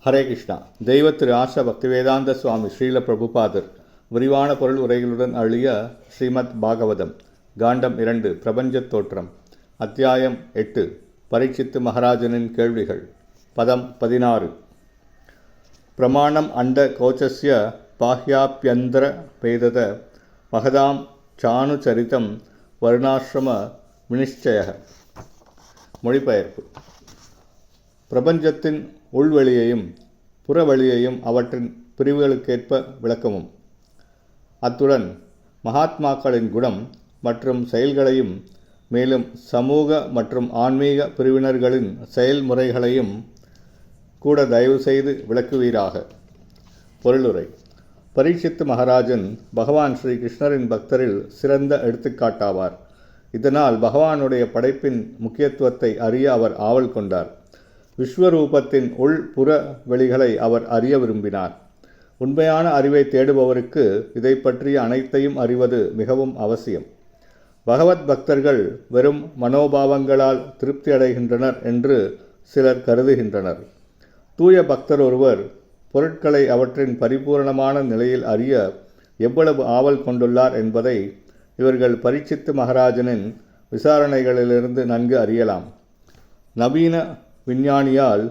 ஹரே கிருஷ்ணா. தெய்வ திரு ஆஷா பக்திவேதாந்த சுவாமி ஸ்ரீல பிரபுபாதர் விரிவான பொருள் உரைகளுடன் அழிய ஸ்ரீமத் பாகவதம் காண்டம் 2 பிரபஞ்சத் தோற்றம் அத்தியாயம் 8 பரீட்சித்து மகாராஜனின் கேள்விகள் பதம் 16 பிரமாணம் அண்ட கோச்சஸ்ய பாஹ்யாப்யந்தர பேதத மகதாம் சானுச்சரிதம் வர்ணாசிரம வினிச்சய. மொழிபெயர்ப்பு. பிரபஞ்சத்தின் உள்வெளியையும் புறவெளியையும் அவற்றின் பிரிவுகளுக்கேற்ப விளக்கமும், அத்துடன் மகாத்மாக்களின் குணம் மற்றும் செயல்களையும், மேலும் சமூக மற்றும் ஆன்மீக பிரிவினர்களின் செயல்முறைகளையும் கூட தயவு செய்து விளக்குவீராக. பொருளுரை. பரீட்சித்து மகாராஜன் பகவான் ஸ்ரீ கிருஷ்ணரின் பக்தரில் சிறந்த எடுத்துக்காட்டாவார். இதனால் பகவானுடைய படைப்பின் முக்கியத்துவத்தை அறிய அவர் ஆவல் கொண்டார். விஸ்வரூபத்தின் உள் புற வெளிகளை அவர் அறிய விரும்பினார். உண்மையான அறிவை தேடுபவருக்கு இதை பற்றிய அனைத்தையும் அறிவது மிகவும் அவசியம். பகவத் பக்தர்கள் வெறும் மனோபாவங்களால் திருப்தி அடைகின்றனர் என்று சிலர் கருதுகின்றனர். தூய பக்தர் ஒருவர் பொருட்களை அவற்றின் பரிபூரணமான நிலையில் அறிய எவ்வளவு ஆவல் கொண்டுள்ளார் என்பதை இவர்கள் பரீட்சித்து மகாராஜனின் விசாரணைகளிலிருந்து நன்கு அறியலாம். நவீன விஞ்ஞானியால்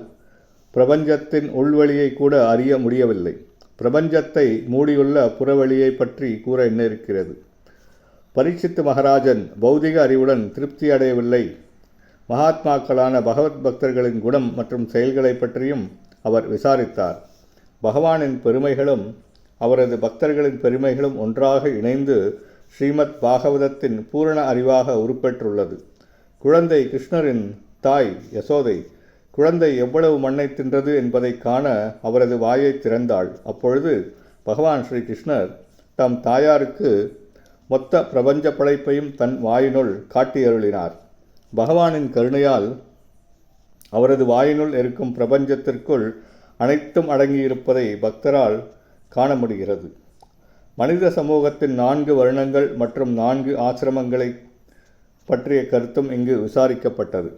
பிரபஞ்சத்தின் உள்வெளியை கூட அறிய முடியவில்லை. பிரபஞ்சத்தை மூடியுள்ள புறவெளியை பற்றி கூற என்ன இருக்கிறது? பரீட்சித்து மகாராஜன் பௌதிக அறிவுடன் திருப்தி அடையவில்லை. மகாத்மாக்களான பகவத் பக்தர்களின் குணம் மற்றும் செயல்களை பற்றியும் அவர் விசாரித்தார். பகவானின் பெருமைகளும் அவரது பக்தர்களின் பெருமைகளும் ஒன்றாக இணைந்து ஸ்ரீமத் பாகவதத்தின் பூரண அறிவாக உருப்பெற்றுள்ளது. குழந்தை கிருஷ்ணரின் தாய் யசோதை குழந்தை எவ்வளவு மண்ணை தின்றது என்பதை காண அவரது வாயை திறந்தாள். அப்பொழுது பகவான் ஸ்ரீ கிருஷ்ணர் தம் தாயாருக்கு மொத்த பிரபஞ்ச படைப்பையும் தன் வாயினுள் காட்டியருளினார். பகவானின் கருணையால் அவரது வாயினுள் இருக்கும் பிரபஞ்சத்திற்குள் அனைத்தும் அடங்கியிருப்பதை பக்தரால் காண முடிகிறது. மனித சமூகத்தின் 4 வருணங்கள் மற்றும் 4 ஆசிரமங்களை பற்றிய கருத்தும் இங்கு விசாரிக்கப்பட்டது.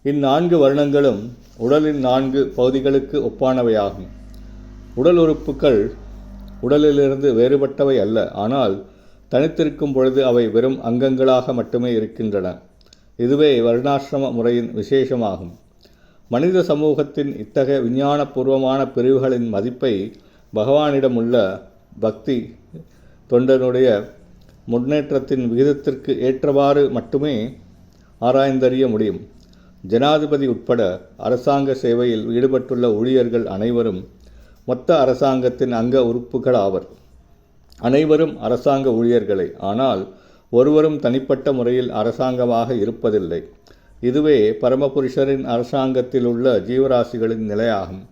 இந்4 வருணங்களும் உடலின் 4 பகுதிகளுக்கு ஒப்பானவையாகும். உடல் உறுப்புகள் உடலிலிருந்து வேறுபட்டவை அல்ல, ஆனால் தனித்திருக்கும் பொழுது அவை வெறும் அங்கங்களாக மட்டுமே இருக்கின்றன. இதுவே வர்ணாசிரம முறையின் விசேஷமாகும். மனித சமூகத்தின் இத்தகைய விஞ்ஞானபூர்வமான பிரிவுகளின் மதிப்பை பகவானிடம் உள்ள பக்தி தொண்டனுடைய முன்னேற்றத்தின் விகிதத்திற்கு ஏற்றவாறு மட்டுமே ஆராய்ந்தறிய முடியும். ஜனாதிபதி உட்பட அரசாங்க சேவையில் ஈடுபட்டுள்ள ஊழியர்கள் அனைவரும் மொத்த அரசாங்கத்தின் அங்க உறுப்புகள் ஆவர். அனைவரும் அரசாங்க ஊழியர்களே, ஆனால் ஒருவரும் தனிப்பட்ட முறையில் அரசாங்கமாக இருப்பதில்லை. இதுவே பரமபுருஷரின் அரசாங்கத்தில் உள்ள ஜீவராசிகளின் நிலையாகும்.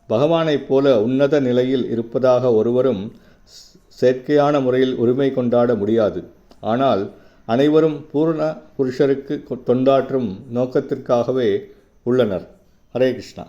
பகவானைப் போல உன்னத நிலையில் இருப்பதாக ஒருவரும் செயற்கையான முறையில் உரிமை கொண்டாட முடியாது. ஆனால் அனைவரும் பூர்ண புருஷருக்கு தொண்டாற்றும் நோக்கத்திற்காகவே உள்ளனர். ஹரே கிருஷ்ணா.